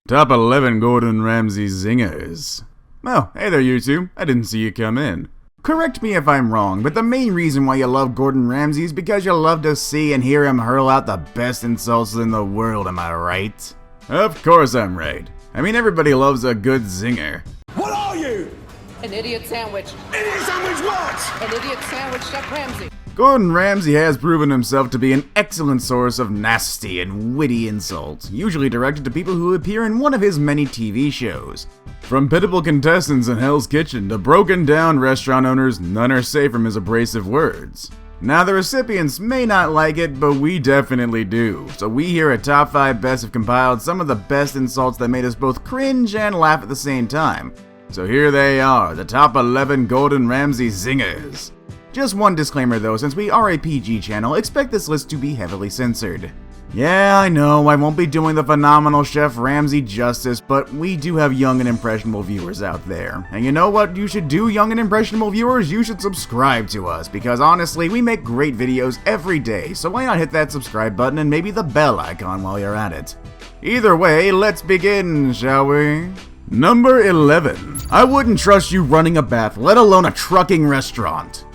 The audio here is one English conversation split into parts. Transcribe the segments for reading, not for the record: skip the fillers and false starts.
Top 11 Gordon Ramsay zingers. Oh, hey there you two. I didn't see you come in. Correct me if I'm wrong, but the main reason why you love Gordon Ramsay is because you love to see and hear him hurl out the best insults in the world, am I right? Of course I'm right. I mean, everybody loves a good zinger. What are you? An idiot sandwich. Idiot sandwich what? An idiot sandwich, Chef Ramsay. Gordon Ramsay has proven himself to be an excellent source of nasty and witty insults, usually directed to people who appear in one of his many TV shows. From pitiable contestants in Hell's Kitchen to broken down restaurant owners, none are safe from his abrasive words. Now the recipients may not like it, but we definitely do. So we here at Top 5 Best have compiled some of the best insults that made us both cringe and laugh at the same time. So here they are, the top 11 Gordon Ramsay zingers. Just one disclaimer though, since we are a PG channel, expect this list to be heavily censored. Yeah, I know, I won't be doing the phenomenal Chef Ramsay justice, but we do have young and impressionable viewers out there. And you know what you should do, young and impressionable viewers? You should subscribe to us, because honestly, we make great videos every day, so why not hit that subscribe button and maybe the bell icon while you're at it. Either way, let's begin, shall we? Number 11. I wouldn't trust you running a bath, let alone a trucking restaurant.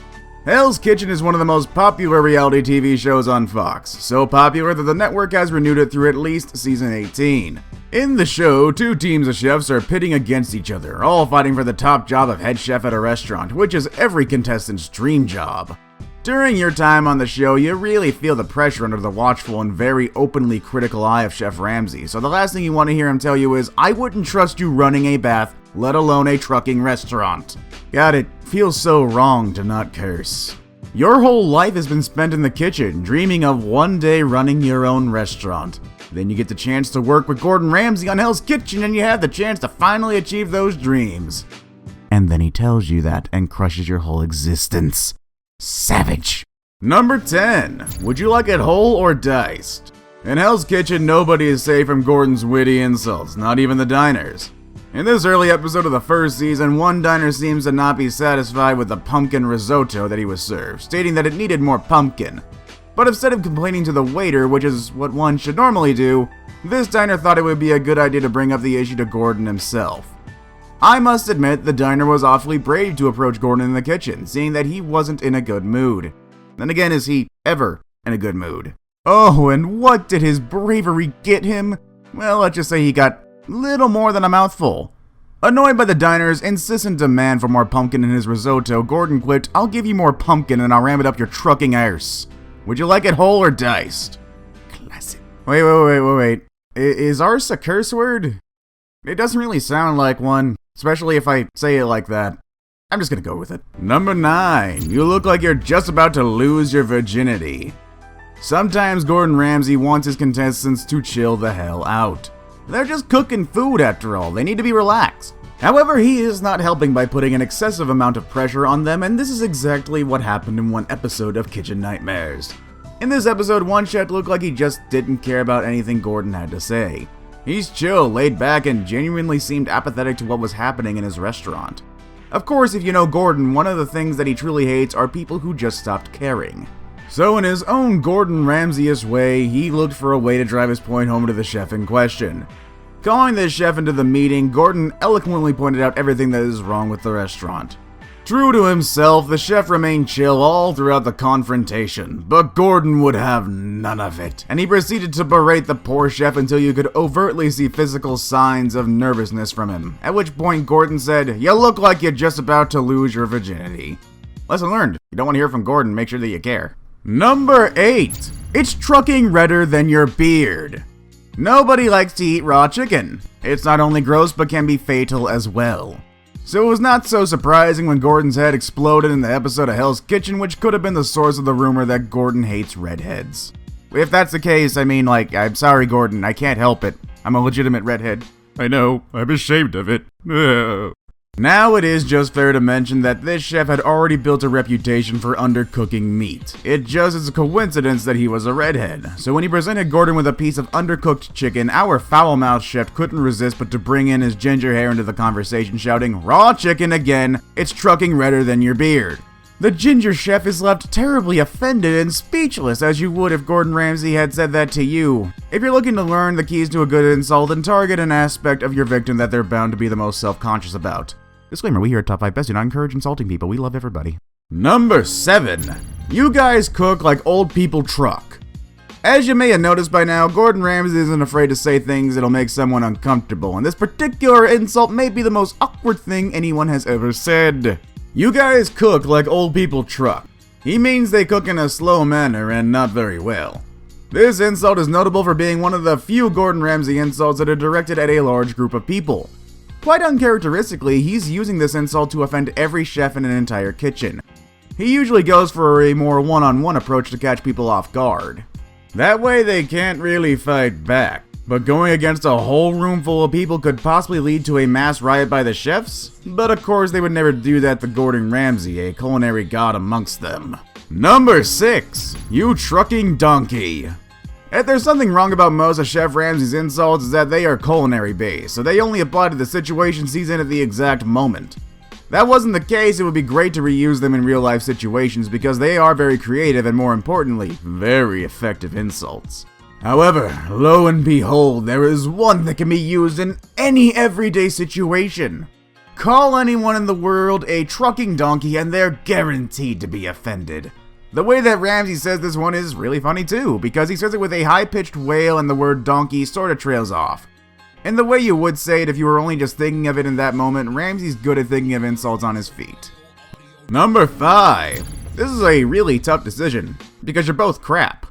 Hell's Kitchen is one of the most popular reality TV shows on Fox, so popular that the network has renewed it through at least season 18. In the show, two teams of chefs are pitting against each other, all fighting for the top job of head chef at a restaurant, which is every contestant's dream job. During your time on the show, you really feel the pressure under the watchful and very openly critical eye of Chef Ramsay, so the last thing you want to hear him tell you is, I wouldn't trust you running a bath, let alone a trucking restaurant. God, it feels so wrong to not curse. Your whole life has been spent in the kitchen, dreaming of one day running your own restaurant. Then you get the chance to work with Gordon Ramsay on Hell's Kitchen and you have the chance to finally achieve those dreams. And then he tells you that and crushes your whole existence. Savage. Number 10. Would you like it whole or diced? In Hell's Kitchen, nobody is safe from Gordon's witty insults, not even the diners. In this early episode of the first season, one diner seems to not be satisfied with the pumpkin risotto that he was served, stating that it needed more pumpkin. But instead of complaining to the waiter, which is what one should normally do, this diner thought it would be a good idea to bring up the issue to Gordon himself. I must admit, the diner was awfully brave to approach Gordon in the kitchen, seeing that he wasn't in a good mood. Then again, is he ever in a good mood? Oh, and what did his bravery get him? Well, let's just say he got little more than a mouthful. Annoyed by the diner's insistent demand for more pumpkin in his risotto, Gordon quipped, I'll give you more pumpkin and I'll ram it up your trucking arse. Would you like it whole or diced? Classic. Wait. Is arse a curse word? It doesn't really sound like one, especially if I say it like that. I'm just gonna go with it. Number 9. You look like you're just about to lose your virginity. Sometimes Gordon Ramsay wants his contestants to chill the hell out. They're just cooking food after all, they need to be relaxed. However, he is not helping by putting an excessive amount of pressure on them, and this is exactly what happened in one episode of Kitchen Nightmares. In this episode, one chef looked like he just didn't care about anything Gordon had to say. He's chill, laid back, and genuinely seemed apathetic to what was happening in his restaurant. Of course, if you know Gordon, one of the things that he truly hates are people who just stopped caring. So in his own Gordon Ramsay-ish way, he looked for a way to drive his point home to the chef in question. Calling the chef into the meeting, Gordon eloquently pointed out everything that is wrong with the restaurant. True to himself, the chef remained chill all throughout the confrontation, but Gordon would have none of it, and he proceeded to berate the poor chef until you could overtly see physical signs of nervousness from him, at which point Gordon said, You look like you're just about to lose your virginity. Lesson learned, if you don't want to hear from Gordon, make sure that you care. Number 8. It's trucking redder than your beard. Nobody likes to eat raw chicken. It's not only gross but can be fatal as well. So it was not so surprising when Gordon's head exploded in the episode of Hell's Kitchen, which could have been the source of the rumor that Gordon hates redheads. If that's the case, I mean, I'm sorry Gordon, I can't help it. I'm a legitimate redhead. I know, I'm ashamed of it. Now it is just fair to mention that this chef had already built a reputation for undercooking meat. It just is a coincidence that he was a redhead. So when he presented Gordon with a piece of undercooked chicken, our foul-mouthed chef couldn't resist but to bring in his ginger hair into the conversation, shouting, Raw chicken again, it's trucking redder than your beard. The ginger chef is left terribly offended and speechless, as you would if Gordon Ramsay had said that to you. If you're looking to learn the keys to a good insult, then target an aspect of your victim that they're bound to be the most self-conscious about. Disclaimer, we here at Top 5 Best do not encourage insulting people. We love everybody. Number 7. You guys cook like old people truck. As you may have noticed by now, Gordon Ramsay isn't afraid to say things that'll make someone uncomfortable, and this particular insult may be the most awkward thing anyone has ever said. You guys cook like old people truck. He means they cook in a slow manner and not very well. This insult is notable for being one of the few Gordon Ramsay insults that are directed at a large group of people. Quite uncharacteristically, he's using this insult to offend every chef in an entire kitchen. He usually goes for a more one-on-one approach to catch people off guard. That way they can't really fight back. But going against a whole room full of people could possibly lead to a mass riot by the chefs? But of course they would never do that to Gordon Ramsay, a culinary god amongst them. Number 6. You trucking donkey. If there's something wrong about most of Chef Ramsay's insults, is that they are culinary based, so they only apply to the situations he's in at the exact moment. If that wasn't the case, it would be great to reuse them in real life situations because they are very creative and, more importantly, very effective insults. However, lo and behold, there is one that can be used in any everyday situation. Call anyone in the world a trucking donkey and they're guaranteed to be offended. The way that Ramsay says this one is really funny too, because he says it with a high-pitched wail and the word donkey sort of trails off. In the way you would say it if you were only just thinking of it in that moment, Ramsay's good at thinking of insults on his feet. Number 5. This is a really tough decision, because you're both crap.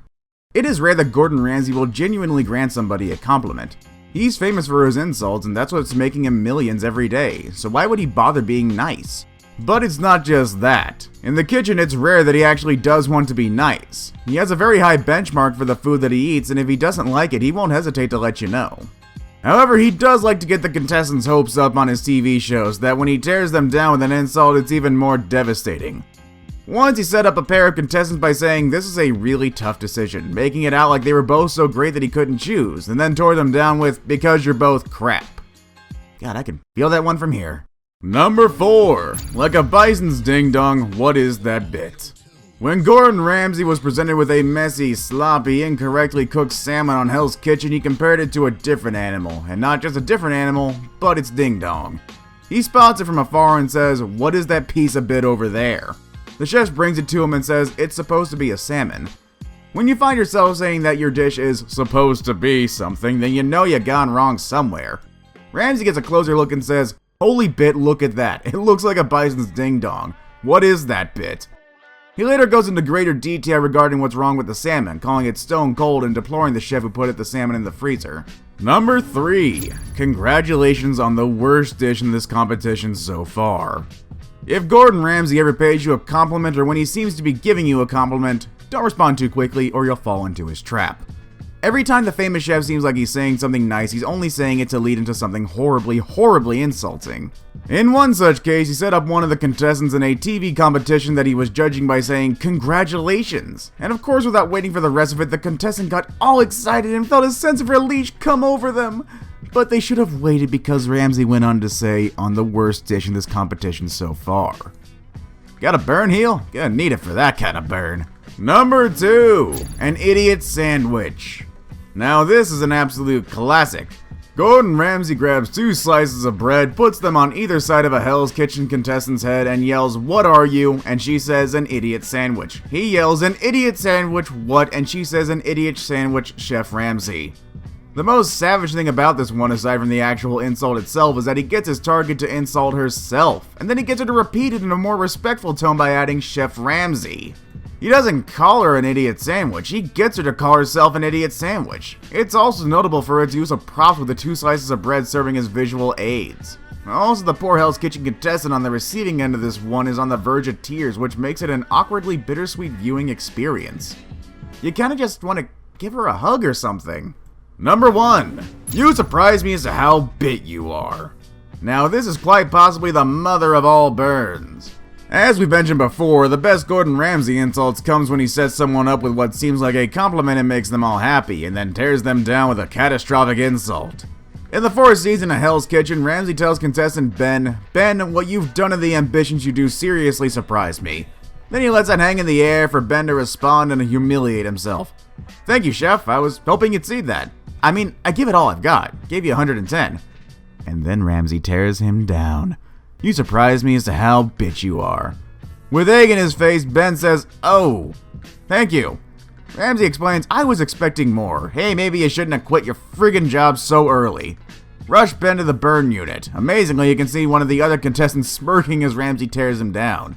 It is rare that Gordon Ramsay will genuinely grant somebody a compliment. He's famous for his insults, and that's what's making him millions every day, so why would he bother being nice? But it's not just that. In the kitchen, it's rare that he actually does want to be nice. He has a very high benchmark for the food that he eats, and if he doesn't like it, he won't hesitate to let you know. However, he does like to get the contestants' hopes up on his TV shows, that when he tears them down with an insult, it's even more devastating. Once he set up a pair of contestants by saying this is a really tough decision, making it out like they were both so great that he couldn't choose, and then tore them down with, because you're both crap. God, I can feel that one from here. Number 4. Like a bison's ding-dong, what is that bit? When Gordon Ramsay was presented with a messy, sloppy, incorrectly cooked salmon on Hell's Kitchen, he compared it to a different animal, and not just a different animal, but its ding-dong. He spots it from afar and says, "What is that piece of bit over there?" The chef brings it to him and says, "It's supposed to be a salmon." When you find yourself saying that your dish is supposed to be something, then you know you gone wrong somewhere. Ramsay gets a closer look and says, "Holy bit, look at that. It looks like a bison's ding-dong. What is that bit?" He later goes into greater detail regarding what's wrong with the salmon, calling it stone cold and deploring the chef who put the salmon in the freezer. Number 3. Congratulations on the worst dish in this competition so far. If Gordon Ramsay ever pays you a compliment or when he seems to be giving you a compliment, don't respond too quickly or you'll fall into his trap. Every time the famous chef seems like he's saying something nice, he's only saying it to lead into something horribly insulting. In one such case, he set up one of the contestants in a TV competition that he was judging by saying, "Congratulations!" And of course, without waiting for the rest of it, the contestant got all excited and felt a sense of relief come over them. But they should have waited because Ramsay went on to say, on the worst dish in this competition so far. Got a burn heel? Gonna need it for that kind of burn. Number 2. An idiot sandwich. Now this is an absolute classic. Gordon Ramsay grabs 2 slices of bread, puts them on either side of a Hell's Kitchen contestant's head and yells, "What are you?" And she says, "An idiot sandwich." He yells, "An idiot sandwich what?" And she says, "An idiot sandwich, Chef Ramsay." The most savage thing about this one, aside from the actual insult itself, is that he gets his target to insult herself, and then he gets her to repeat it in a more respectful tone by adding Chef Ramsay. He doesn't call her an idiot sandwich, he gets her to call herself an idiot sandwich. It's also notable for its use of props with the 2 slices of bread serving as visual aids. Also, the poor Hell's Kitchen contestant on the receiving end of this one is on the verge of tears, which makes it an awkwardly bittersweet viewing experience. You kinda just want to give her a hug or something. Number 1. You surprise me as to how bit you are. Now this is quite possibly the mother of all burns. As we mentioned before, the best Gordon Ramsay insults comes when he sets someone up with what seems like a compliment and makes them all happy, and then tears them down with a catastrophic insult. In the 4th season of Hell's Kitchen, Ramsay tells contestant Ben, "Ben, what you've done and the ambitions you do seriously surprise me. Then he lets it hang in the air for Ben to respond and humiliate himself. Thank you, chef. I was hoping you'd see that. I mean, I give it all I've got. Gave you 110. And then Ramsay tears him down. You surprise me as to how bitch you are. With egg in his face, Ben says, "Oh, thank you." Ramsay explains, "I was expecting more. Hey, maybe you shouldn't have quit your friggin' job so early." Rush Ben to the burn unit. Amazingly, you can see one of the other contestants smirking as Ramsay tears him down.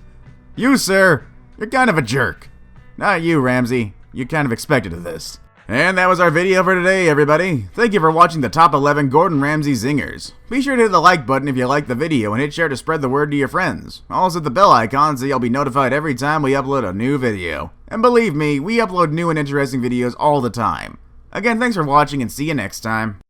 "You, sir, you're kind of a jerk." "Not you, Ramsay. You kind of expected of this." And that was our video for today, everybody. Thank you for watching the top 11 Gordon Ramsay zingers. Be sure to hit the like button if you liked the video and hit share to spread the word to your friends. Also hit the bell icon so you'll be notified every time we upload a new video. And believe me, we upload new and interesting videos all the time. Again, thanks for watching and see you next time.